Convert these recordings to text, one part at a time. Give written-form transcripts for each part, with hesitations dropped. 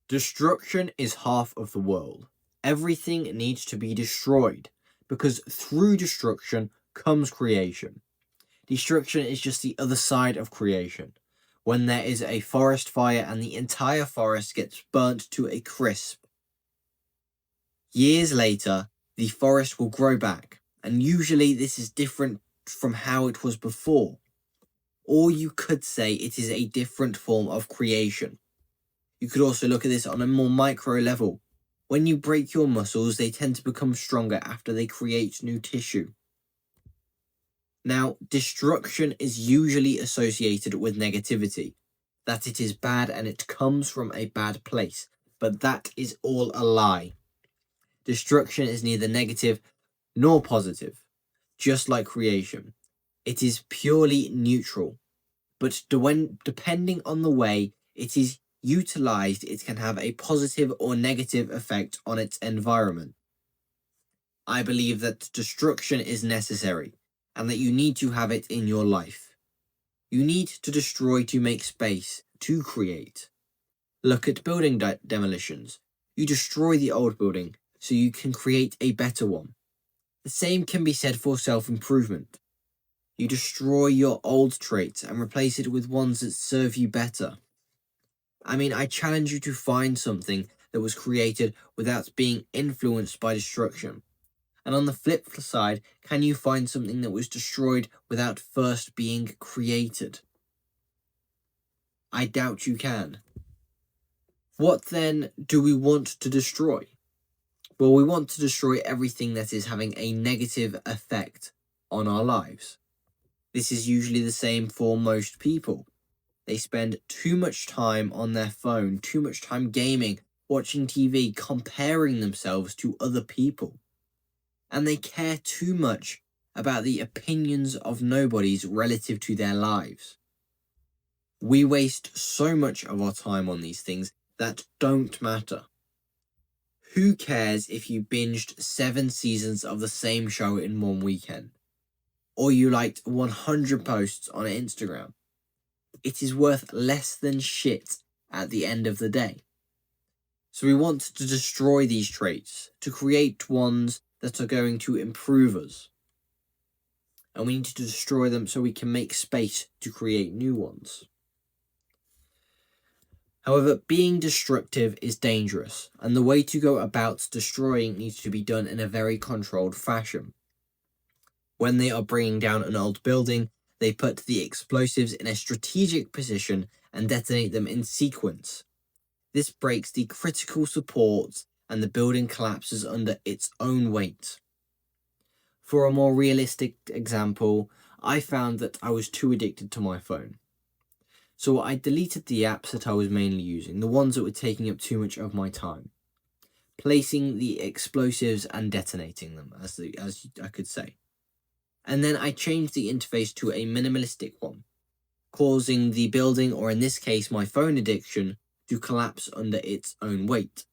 Destruction is half of the world. Everything needs to be destroyed, because through destruction comes creation. Destruction is just the other side of creation. When there is a forest fire and the entire forest gets burnt to a crisp. Years later, the forest will grow back, and usually this is different from how it was before. Or you could say it is a different form of creation. You could also look at this on a more micro level. When you break your muscles, they tend to become stronger after they create new tissue. Now, destruction is usually associated with negativity, that it is bad and it comes from a bad place, but that is all a lie. Destruction is neither negative nor positive, just like creation. It is purely neutral, but depending on the way it is utilized, it can have a positive or negative effect on its environment. I believe that destruction is necessary, and that you need to have it in your life. You need to destroy to make space, to create. Look at building demolitions. You destroy the old building so you can create a better one. The same can be said for self-improvement. You destroy your old traits and replace it with ones that serve you better. I challenge you to find something that was created without being influenced by destruction. And on the flip side, can you find something that was destroyed without first being created? I doubt you can. What then do we want to destroy? Well, we want to destroy everything that is having a negative effect on our lives. This is usually the same for most people. They spend too much time on their phone, too much time gaming, watching TV, comparing themselves to other people. And they care too much about the opinions of nobodies relative to their lives. We waste so much of our time on these things that don't matter. Who cares if you binged 7 seasons of the same show in one weekend? Or you liked 100 posts on Instagram? It is worth less than shit at the end of the day. So we want to destroy these traits, to create ones that are going to improve us. And we need to destroy them so we can make space to create new ones. However, being destructive is dangerous, and the way to go about destroying needs to be done in a very controlled fashion. When they are bringing down an old building, they put the explosives in a strategic position and detonate them in sequence. This breaks the critical supports and the building collapses under its own weight. For a more realistic example, I found that I was too addicted to my phone. So I deleted the apps that I was mainly using, the ones that were taking up too much of my time, placing the explosives and detonating them, as I could say. And then I changed the interface to a minimalistic one, causing the building, or in this case my phone addiction, to collapse under its own weight.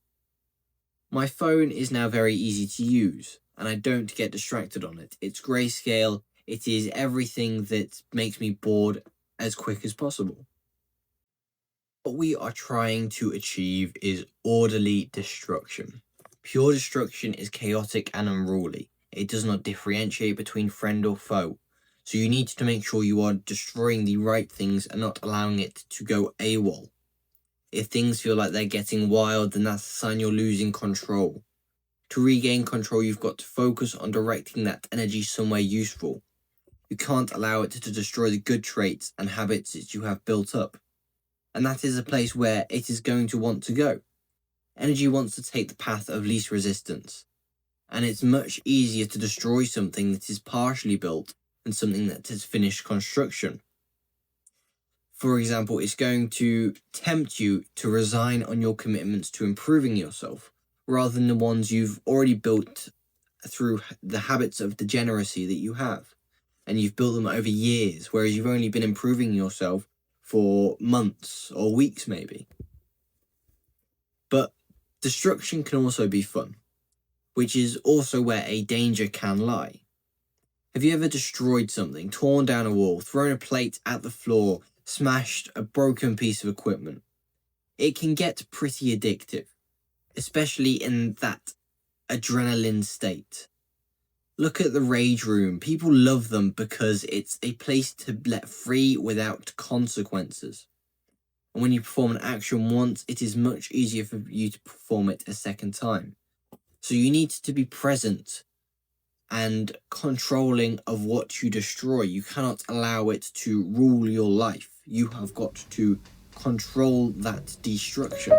My phone is now very easy to use, and I don't get distracted on it. It's grayscale, it is everything that makes me bored as quick as possible. What we are trying to achieve is orderly destruction. Pure destruction is chaotic and unruly. It does not differentiate between friend or foe. So you need to make sure you are destroying the right things and not allowing it to go AWOL. If things feel like they're getting wild, then that's a sign you're losing control. To regain control, you've got to focus on directing that energy somewhere useful. You can't allow it to destroy the good traits and habits that you have built up. And that is a place where it is going to want to go. Energy wants to take the path of least resistance. And it's much easier to destroy something that is partially built than something that has finished construction. For example, it's going to tempt you to resign on your commitments to improving yourself, rather than the ones you've already built through the habits of degeneracy that you have. And you've built them over years, whereas you've only been improving yourself for months or weeks maybe. But destruction can also be fun, which is also where a danger can lie. Have you ever destroyed something, torn down a wall, thrown a plate at the floor, smashed a broken piece of equipment? It can get pretty addictive, especially in that adrenaline state. Look at the Rage Room. People love them because it's a place to let free without consequences. And when you perform an action once, it is much easier for you to perform it a second time. So you need to be present and controlling of what you destroy. You cannot allow it to rule your life. You have got to control that destruction.